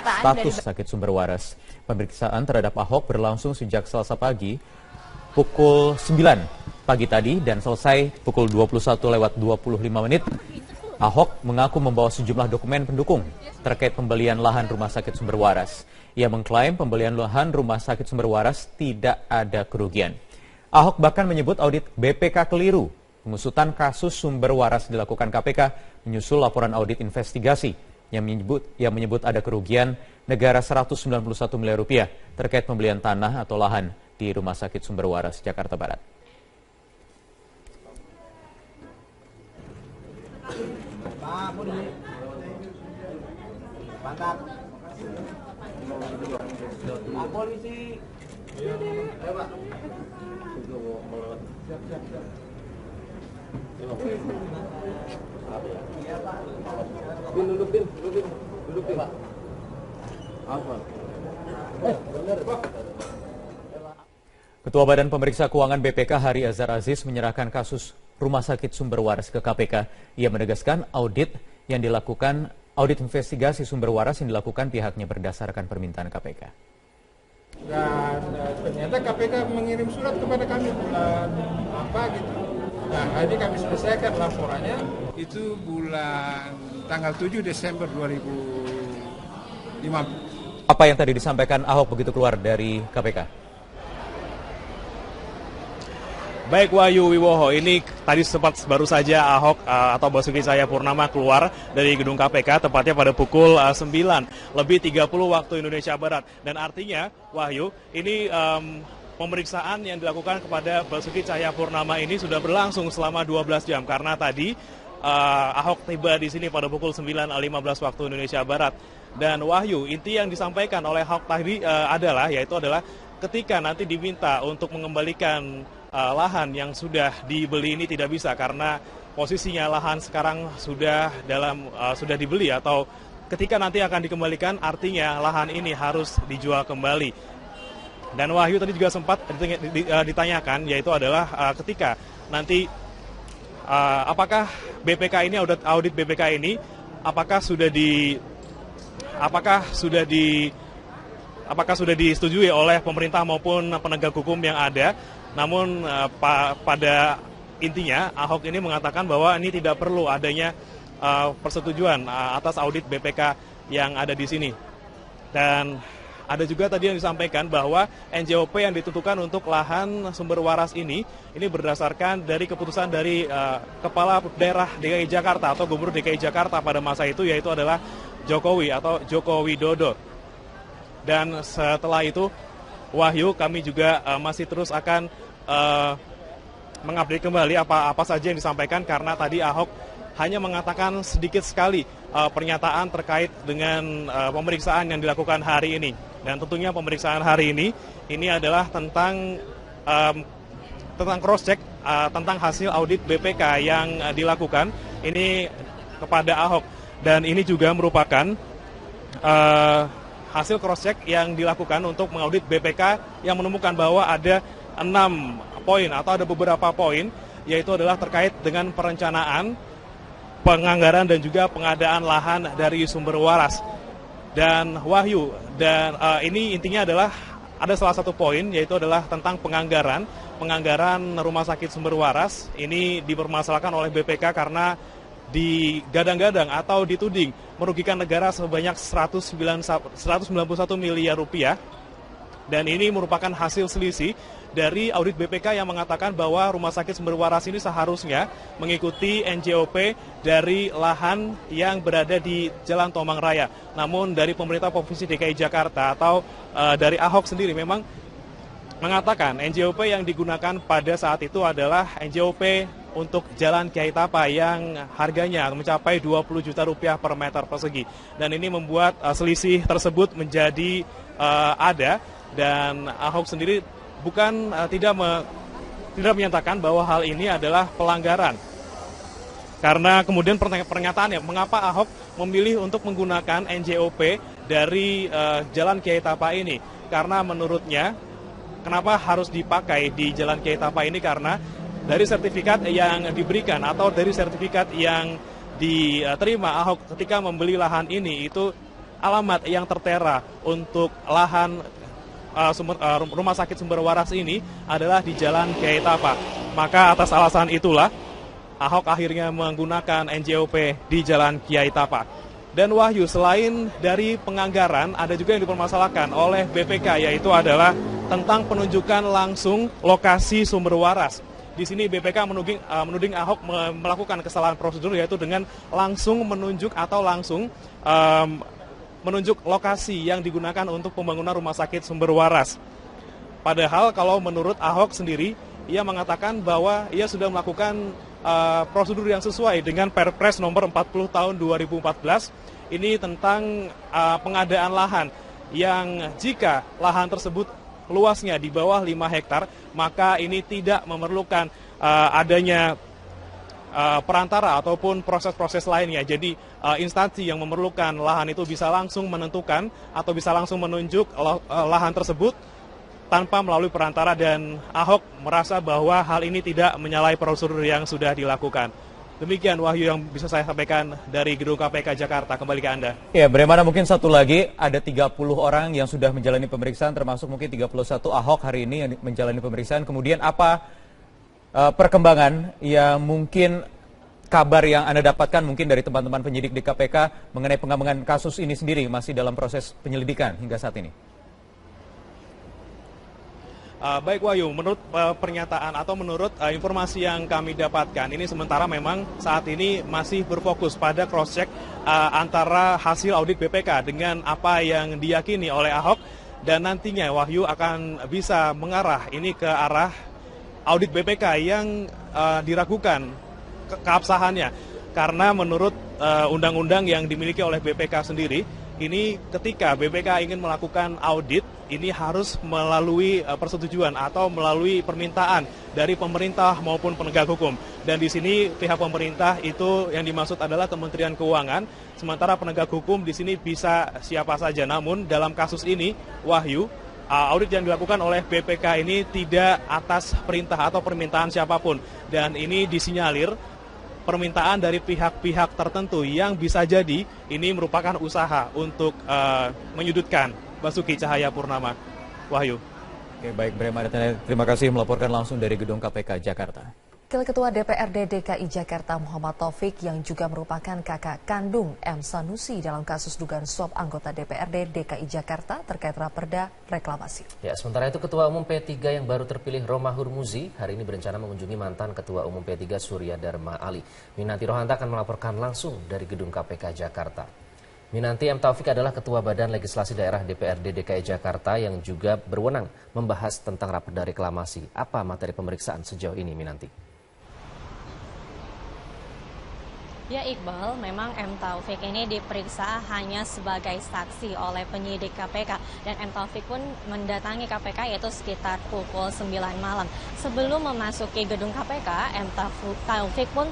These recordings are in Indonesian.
status sakit sumber waras. Pemeriksaan terhadap Ahok berlangsung sejak Selasa pagi pukul 9 pagi tadi dan selesai pukul 21:25. Ahok mengaku membawa sejumlah dokumen pendukung terkait pembelian lahan rumah sakit sumber waras. Ia mengklaim pembelian lahan rumah sakit sumber waras tidak ada kerugian. Ahok bahkan menyebut audit BPK keliru. Pengusutan kasus sumber waras dilakukan KPK menyusul laporan audit investigasi yang menyebut ada kerugian negara 191 miliar rupiah terkait pembelian tanah atau lahan di Rumah Sakit Sumber Waras, Jakarta Barat. Pak polisi. Ayo, Pak. Iya, Pak. Duduk, Pak. Apa? Benar, Pak. Ketua Badan Pemeriksa Keuangan BPK Hari Azhar Aziz menyerahkan kasus Rumah Sakit Sumber Waras ke KPK. Ia menegaskan audit investigasi sumber waras yang dilakukan pihaknya berdasarkan permintaan KPK. Dan ternyata KPK mengirim surat kepada kami bulan apa gitu. Nah, hari ini kami selesaikan laporannya. Itu bulan tanggal 7 Desember 2005. Apa yang tadi disampaikan Ahok begitu keluar dari KPK? Baik Wahyu Wiwoho, ini tadi sempat baru saja Ahok atau Basuki Cahayapurnama keluar dari gedung KPK tepatnya pada pukul 9:30 waktu Indonesia Barat. Dan artinya Wahyu, ini pemeriksaan yang dilakukan kepada Basuki Cahayapurnama ini sudah berlangsung selama 12 jam karena tadi Ahok tiba di sini pada pukul 9:15 waktu Indonesia Barat. Dan Wahyu, inti yang disampaikan oleh Ahok tadi adalah ketika nanti diminta untuk mengembalikan lahan yang sudah dibeli ini tidak bisa karena posisinya lahan sekarang sudah dibeli atau ketika nanti akan dikembalikan artinya lahan ini harus dijual kembali. Dan Wahyu tadi juga sempat ditanyakan yaitu adalah ketika nanti apakah BPK ini audit BPK ini apakah sudah disetujui oleh pemerintah maupun penegak hukum yang ada. Namun pada intinya Ahok ini mengatakan bahwa ini tidak perlu adanya persetujuan atas audit BPK yang ada di sini. Dan ada juga tadi yang disampaikan bahwa NJOP yang ditentukan untuk lahan sumber waras ini berdasarkan dari keputusan dari Kepala Daerah DKI Jakarta atau Gubernur DKI Jakarta pada masa itu yaitu adalah Jokowi atau Joko Widodo. Dan setelah itu Wahyu, kami juga masih terus akan mengupdate kembali apa saja yang disampaikan karena tadi Ahok hanya mengatakan sedikit sekali pernyataan terkait dengan pemeriksaan yang dilakukan hari ini. Dan tentunya pemeriksaan hari ini adalah tentang cross check tentang hasil audit BPK yang dilakukan ini kepada Ahok. Dan ini juga merupakan hasil cross-check yang dilakukan untuk mengaudit BPK yang menemukan bahwa ada 6 poin atau ada beberapa poin, yaitu adalah terkait dengan perencanaan, penganggaran dan juga pengadaan lahan dari sumber waras. Dan Wahyu, ini intinya adalah ada salah satu poin, yaitu adalah tentang penganggaran rumah sakit sumber waras. Ini dipermasalahkan oleh BPK karena digadang-gadang atau dituding merugikan negara sebanyak 191 miliar rupiah. Dan ini merupakan hasil selisih dari audit BPK yang mengatakan bahwa rumah sakit sumber waras ini seharusnya mengikuti NJOP dari lahan yang berada di Jalan Tomang Raya. Namun dari pemerintah Provinsi DKI Jakarta atau dari Ahok sendiri memang mengatakan NJOP yang digunakan pada saat itu adalah NJOP untuk Jalan Kiai Tapa yang harganya mencapai 20 juta rupiah per meter persegi. Dan ini membuat selisih tersebut menjadi ada, dan Ahok sendiri tidak menyatakan bahwa hal ini adalah pelanggaran. Karena kemudian pernyataannya, mengapa Ahok memilih untuk menggunakan NJOP dari Jalan Kiai Tapa ini? Karena menurutnya, kenapa harus dipakai di Jalan Kiai Tapa ini? Karena dari sertifikat yang diberikan atau dari sertifikat yang diterima Ahok ketika membeli lahan ini itu alamat yang tertera untuk lahan rumah sakit Sumber Waras ini adalah di Jalan Kiai Tapa. Maka atas alasan itulah Ahok akhirnya menggunakan NJOP di Jalan Kiai Tapa. Dan Wahyu, selain dari penganggaran, ada juga yang dipermasalahkan oleh BPK, yaitu adalah tentang penunjukan langsung lokasi sumber waras. Di sini BPK menuding Ahok melakukan kesalahan prosedur, yaitu dengan langsung menunjuk atau langsung menunjuk lokasi yang digunakan untuk pembangunan rumah sakit sumber waras. Padahal kalau menurut Ahok sendiri, ia mengatakan bahwa ia sudah melakukan prosedur yang sesuai dengan Perpres nomor 40 tahun 2014 ini tentang pengadaan lahan yang jika lahan tersebut luasnya di bawah 5 hektar maka ini tidak memerlukan adanya perantara ataupun proses-proses lainnya. Jadi instansi yang memerlukan lahan itu bisa langsung menentukan atau bisa langsung menunjuk lahan tersebut tanpa melalui perantara, dan Ahok merasa bahwa hal ini tidak menyalahi prosedur yang sudah dilakukan. Demikian Wahyu yang bisa saya sampaikan dari Gedung KPK Jakarta. Kembali ke Anda. Ya, bagaimana mungkin satu lagi, ada 30 orang yang sudah menjalani pemeriksaan, termasuk mungkin 31 Ahok hari ini yang menjalani pemeriksaan. Kemudian apa perkembangan yang mungkin kabar yang Anda dapatkan mungkin dari teman-teman penyidik di KPK mengenai pengembangan kasus ini sendiri masih dalam proses penyelidikan hingga saat ini? Baik Wahyu, menurut pernyataan atau menurut informasi yang kami dapatkan, ini sementara memang saat ini masih berfokus pada cross-check antara hasil audit BPK dengan apa yang diyakini oleh Ahok, dan nantinya Wahyu akan bisa mengarah ini ke arah audit BPK yang diragukan keabsahannya. Karena menurut undang-undang yang dimiliki oleh BPK sendiri, ini ketika BPK ingin melakukan audit, ini harus melalui persetujuan atau melalui permintaan dari pemerintah maupun penegak hukum. Dan di sini pihak pemerintah itu yang dimaksud adalah Kementerian Keuangan, sementara penegak hukum di sini bisa siapa saja. Namun dalam kasus ini, Wahyu, audit yang dilakukan oleh BPK ini tidak atas perintah atau permintaan siapapun. Dan ini disinyalir permintaan dari pihak-pihak tertentu yang bisa jadi ini merupakan usaha untuk menyudutkan Basuki Cahayapurnama. Wahyu. Oke, baik, terima kasih melaporkan langsung dari Gedung KPK Jakarta. Wakil Ketua DPRD DKI Jakarta Muhammad Taufik yang juga merupakan kakak kandung M. Sanusi dalam kasus dugaan suap anggota DPRD DKI Jakarta terkait raperda reklamasi. Ya, sementara itu Ketua Umum P3 yang baru terpilih Roma Hurmuzi hari ini berencana mengunjungi mantan Ketua Umum P3 Surya Dharma Ali. Minanti Rohanta akan melaporkan langsung dari Gedung KPK Jakarta. Minanti M. Taufik adalah Ketua Badan Legislasi Daerah DPRD DKI Jakarta yang juga berwenang membahas tentang raperda reklamasi. Apa materi pemeriksaan sejauh ini, Minanti? Ya Iqbal, memang M. Taufik ini diperiksa hanya sebagai saksi oleh penyidik KPK, dan M. Taufik pun mendatangi KPK yaitu sekitar pukul 9 malam. Sebelum memasuki gedung KPK, M. Taufik pun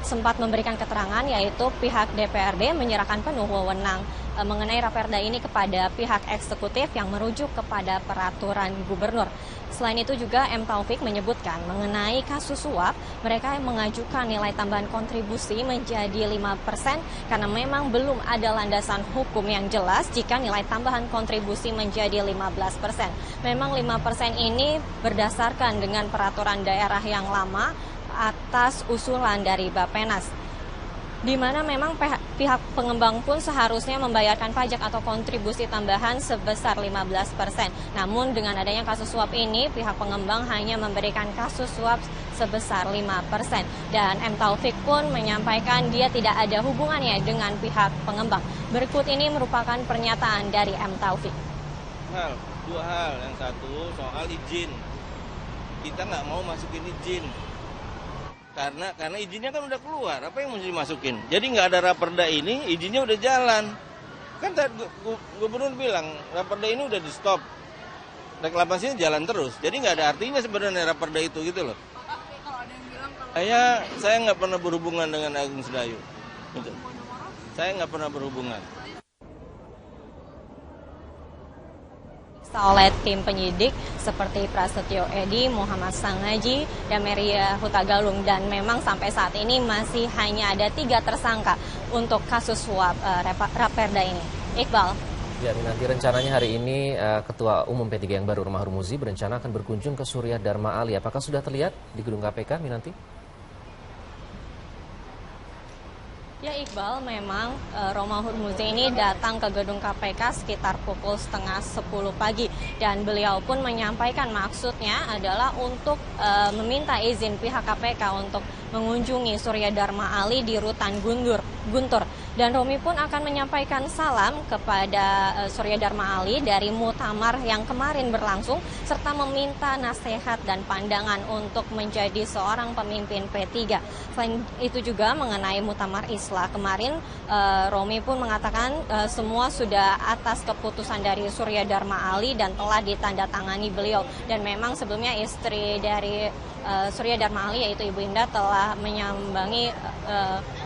sempat memberikan keterangan, yaitu pihak DPRD menyerahkan penuh wewenang mengenai raperda ini kepada pihak eksekutif yang merujuk kepada peraturan gubernur. Selain itu juga M. Taufik menyebutkan mengenai kasus suap, mereka mengajukan nilai tambahan kontribusi menjadi 5% karena memang belum ada landasan hukum yang jelas jika nilai tambahan kontribusi menjadi 15%. Memang 5% ini berdasarkan dengan peraturan daerah yang lama atas usulan dari Bappenas, di mana memang pihak pengembang pun seharusnya membayarkan pajak atau kontribusi tambahan sebesar 15%. Namun dengan adanya kasus suap ini, pihak pengembang hanya memberikan kasus suap sebesar 5%. Dan M. Taufik pun menyampaikan dia tidak ada hubungannya dengan pihak pengembang. Berikut ini merupakan pernyataan dari M. Taufik. Dua hal. Yang satu soal izin. Kita nggak mau masukin izin. Karena izinnya kan udah keluar, apa yang mesti dimasukin? Jadi nggak ada raperda ini, izinnya udah jalan. Kan gubernur bilang raperda ini udah di stop, reklamasinya jalan terus. Jadi nggak ada artinya sebenarnya raperda itu gitu loh. Saya nggak pernah berhubungan dengan Agung Sedayu. Gitu. Saya nggak pernah berhubungan. Oleh tim penyidik seperti Prasetyo Edi, Muhammad Sangaji, dan Meria Hutagalung, dan memang sampai saat ini masih hanya ada 3 tersangka untuk kasus suap raperda ini. Iqbal. Ya, Minanti, rencananya hari ini Ketua Umum P3 yang baru Romahur Muzi berencana akan berkunjung ke Surya Dharma Ali. Apakah sudah terlihat di gedung KPK, Minanti? Ya Iqbal, memang Romahur Muzi ini datang ke gedung KPK sekitar pukul 9:30 pagi dan beliau pun menyampaikan maksudnya adalah untuk meminta izin pihak KPK untuk mengunjungi Surya Dharma Ali di Rutan Guntur. Dan Romi pun akan menyampaikan salam kepada Surya Dharma Ali dari muktamar yang kemarin berlangsung serta meminta nasihat dan pandangan untuk menjadi seorang pemimpin P3. Selain itu juga mengenai muktamar Islah kemarin, Romi pun mengatakan semua sudah atas keputusan dari Surya Dharma Ali dan telah ditandatangani beliau. Dan memang sebelumnya istri dari Surya Dharma Ali yaitu Ibu Indah telah menyambangi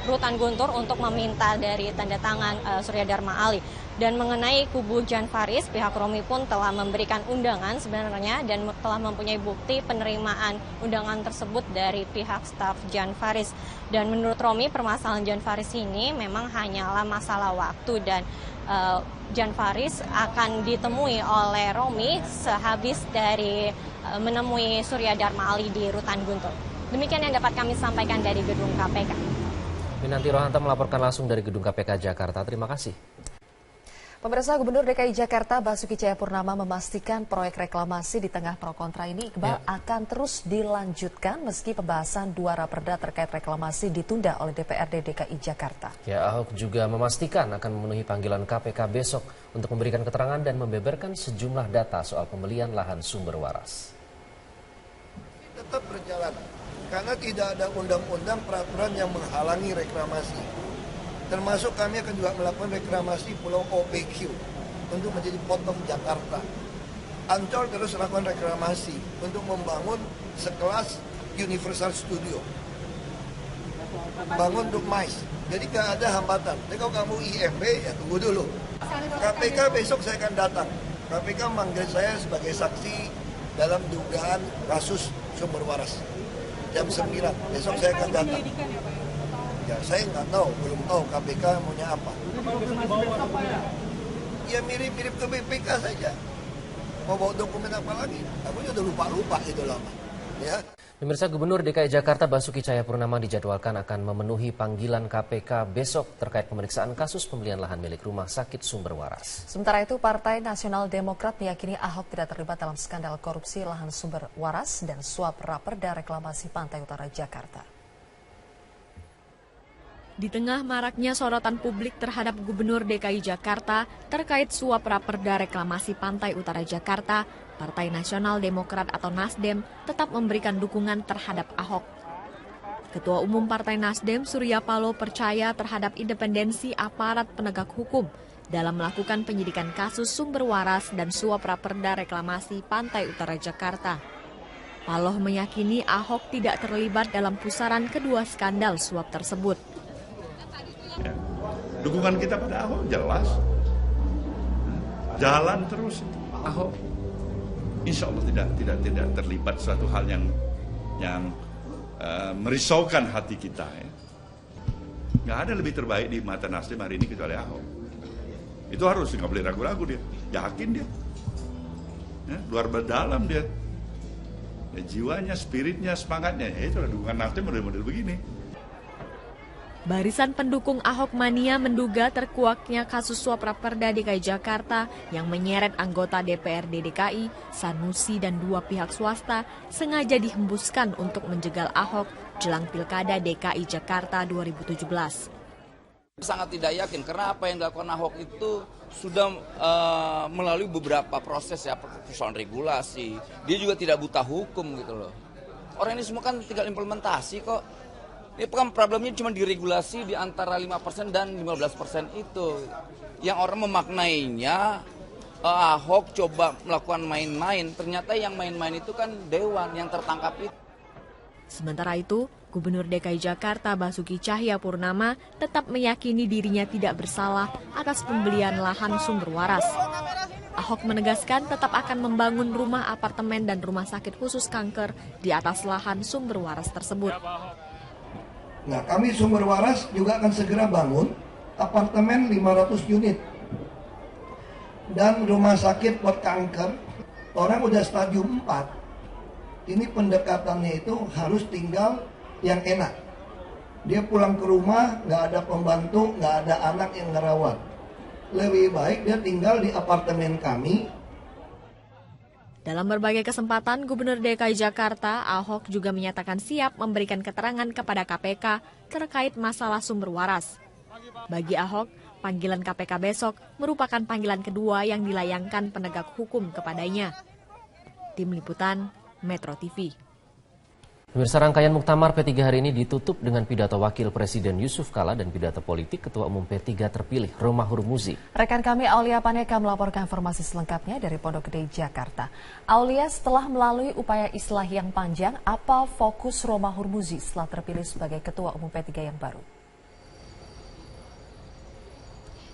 Rutan Guntur untuk meminta dari tanda tangan Surya Dharma Ali. Dan mengenai kubu Jan Faris, pihak Romi pun telah memberikan undangan sebenarnya dan telah mempunyai bukti penerimaan undangan tersebut dari pihak staf Jan Faris. Dan menurut Romi, permasalahan Jan Faris ini memang hanyalah masalah waktu dan Jan Faris akan ditemui oleh Romi sehabis dari menemui Surya Dharma Ali di Rutan Guntur. Demikian yang dapat kami sampaikan dari gedung KPK. Minanti Rohanta melaporkan langsung dari gedung KPK Jakarta. Terima kasih. Pemirsa, Gubernur DKI Jakarta Basuki Cahayapurnama memastikan proyek reklamasi di tengah pro kontra ini akan terus dilanjutkan meski pembahasan 2 raperda terkait reklamasi ditunda oleh DPRD DKI Jakarta. Ya, Ahok juga memastikan akan memenuhi panggilan KPK besok untuk memberikan keterangan dan membeberkan sejumlah data soal pembelian lahan sumber waras. Tetap berjalan karena tidak ada undang-undang peraturan yang menghalangi reklamasi. Termasuk kami akan juga melakukan reklamasi Pulau OPQ untuk menjadi potong Jakarta. Ancol terus lakukan reklamasi untuk membangun sekelas Universal Studio. Bangun untuk MICE. Jadi gak ada hambatan. Jadi kalau kamu IMB ya tunggu dulu. KPK besok saya akan datang. KPK manggil saya sebagai saksi dalam dugaan kasus sumber waras. Jam 9 besok saya akan datang. Ya saya nggak tahu, belum tahu KPK maunya apa. Ya mirip-mirip ke BPK saja. Mau bawa dokumen apa lagi? Aku udah lupa itu lama. Ya. Pemirsa, Gubernur DKI Jakarta Basuki Cahayapurnama dijadwalkan akan memenuhi panggilan KPK besok terkait pemeriksaan kasus pembelian lahan milik Rumah Sakit Sumber Waras. Sementara itu, Partai Nasional Demokrat meyakini Ahok tidak terlibat dalam skandal korupsi lahan sumber waras dan suap raperda reklamasi Pantai Utara Jakarta. Di tengah maraknya sorotan publik terhadap Gubernur DKI Jakarta terkait suap raperda reklamasi Pantai Utara Jakarta, Partai Nasional Demokrat atau Nasdem tetap memberikan dukungan terhadap Ahok. Ketua Umum Partai Nasdem Surya Paloh percaya terhadap independensi aparat penegak hukum dalam melakukan penyidikan kasus sumber waras dan suap raperda reklamasi Pantai Utara Jakarta. Paloh meyakini Ahok tidak terlibat dalam pusaran kedua skandal suap tersebut. Ya. Dukungan kita pada Ahok jelas, jalan terus Ahok, insya Allah tidak terlibat suatu hal yang merisaukan hati kita. Ya. Nggak ada lebih terbaik di mata Nasdem hari ini kecuali Ahok. Itu harus, nggak boleh ragu-ragu dia, yakin dia, ya, luar berdalam dia, ya, jiwanya, spiritnya, semangatnya. Ya, itulah dukungan Nasdem model-model begini. Barisan pendukung Ahok Mania menduga terkuaknya kasus suap raperda DKI Jakarta yang menyeret anggota DPRD DKI, Sanusi dan 2 pihak swasta sengaja dihembuskan untuk menjegal Ahok jelang Pilkada DKI Jakarta 2017. Sangat tidak yakin karena apa yang dilakukan Ahok itu sudah melalui beberapa proses ya, persoalan regulasi. Dia juga tidak buta hukum gitu loh. Orang ini semua kan tinggal implementasi kok. Ini kan problemnya cuma diregulasi di antara 5% dan 15% itu. Yang orang memaknainya Ahok coba melakukan main-main, ternyata yang main-main itu kan Dewan yang tertangkap itu. Sementara itu, Gubernur DKI Jakarta Basuki Cahayapurnama tetap meyakini dirinya tidak bersalah atas pembelian lahan sumber waras. Ahok menegaskan tetap akan membangun rumah apartemen dan rumah sakit khusus kanker di atas lahan sumber waras tersebut. Nah, kami sumber waras juga akan segera bangun apartemen 500 unit dan rumah sakit buat kanker, orang udah stadium 4. Ini pendekatannya itu harus tinggal yang enak. Dia pulang ke rumah, nggak ada pembantu, nggak ada anak yang ngerawat. Lebih baik dia tinggal di apartemen kami. Dalam berbagai kesempatan, Gubernur DKI Jakarta, Ahok juga menyatakan siap memberikan keterangan kepada KPK terkait masalah sumber waras. Bagi Ahok, panggilan KPK besok merupakan panggilan kedua yang dilayangkan penegak hukum kepadanya. Tim Liputan, Metro TV. Pemirsa, rangkaian Muktamar P3 hari ini ditutup dengan pidato Wakil Presiden Yusuf Kala dan pidato politik Ketua Umum P3 terpilih Romahur Muzi. Rekan kami Aulia Paneka melaporkan informasi selengkapnya dari Pondok Gede, Jakarta. Aulia, setelah melalui upaya islah yang panjang, apa fokus Romahur Muzi setelah terpilih sebagai Ketua Umum P3 yang baru?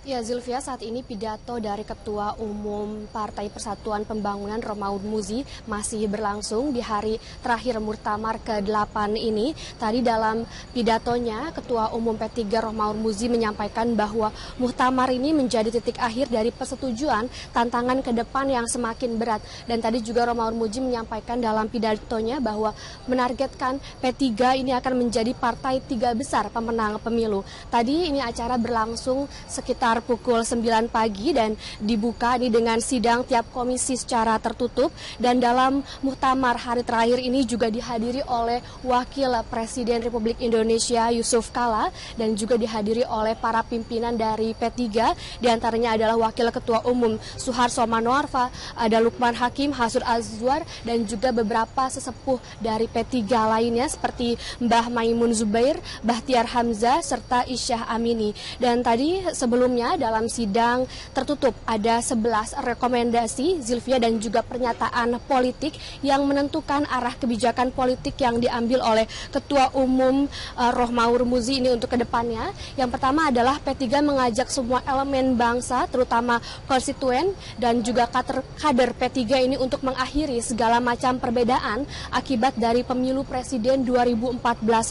Ya, Zulfia, saat ini pidato dari Ketua Umum Partai Persatuan Pembangunan Romahur Muzi masih berlangsung di hari terakhir Muktamar ke-8 ini. Tadi dalam pidatonya, Ketua Umum P3 Romahur Muzi menyampaikan bahwa Muktamar ini menjadi titik akhir dari persetujuan tantangan ke depan yang semakin berat. Dan tadi juga Romahur Muzi menyampaikan dalam pidatonya bahwa menargetkan P3 ini akan menjadi partai 3 besar pemenang pemilu. Tadi ini acara berlangsung sekitar pukul 9 pagi dan dibuka ini dengan sidang tiap komisi secara tertutup, dan dalam muktamar hari terakhir ini juga dihadiri oleh Wakil Presiden Republik Indonesia Yusuf Kala dan juga dihadiri oleh para pimpinan dari P3, diantaranya adalah Wakil Ketua Umum Suharto Manoarfa, ada Lukman Hakim, Hasud Azwar, dan juga beberapa sesepuh dari P3 lainnya seperti Mbah Maimun Zubair, Bahtiar Hamzah, serta Isyah Amini. Dan tadi sebelumnya dalam sidang tertutup ada 11 rekomendasi, Zilvia, dan juga pernyataan politik yang menentukan arah kebijakan politik yang diambil oleh Ketua Umum Romahur Muzi ini untuk kedepannya. Yang pertama adalah P3 mengajak semua elemen bangsa, terutama konstituen dan juga kader P3 ini untuk mengakhiri segala macam perbedaan akibat dari pemilu presiden 2014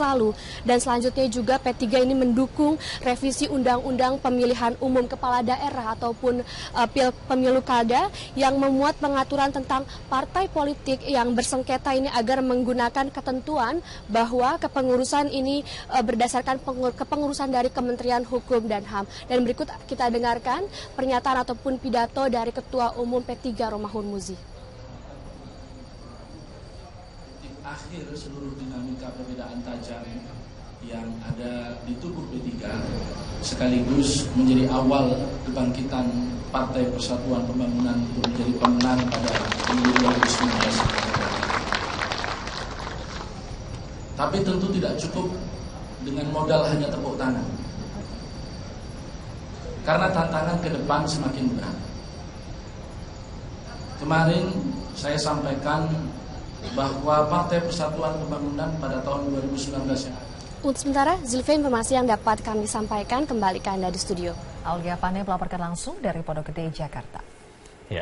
lalu. Dan selanjutnya juga P3 ini mendukung revisi Undang-Undang Pemilihan Umum Kepala Daerah ataupun pemilu kada yang memuat pengaturan tentang partai politik yang bersengketa ini agar menggunakan ketentuan bahwa kepengurusan ini berdasarkan kepengurusan dari Kementerian Hukum dan HAM. Dan berikut kita dengarkan pernyataan ataupun pidato dari Ketua Umum P3 Romahur Muzi. Akhir seluruh dinamika perbedaan tajam yang ada di tubuh P3 sekaligus menjadi awal kebangkitan Partai Persatuan Pembangunan untuk menjadi pemenang pada pemilu 2019. Tapi tentu tidak cukup dengan modal hanya tepuk tangan, karena tantangan ke depan semakin berat. Kemarin saya sampaikan bahwa Partai Persatuan Pembangunan pada tahun 2019 yang untuk sementara, Zulfia, informasi yang dapat kami sampaikan kembali ke Anda di studio. Aulia Pane melaporkan langsung dari Pondok Gede, Jakarta.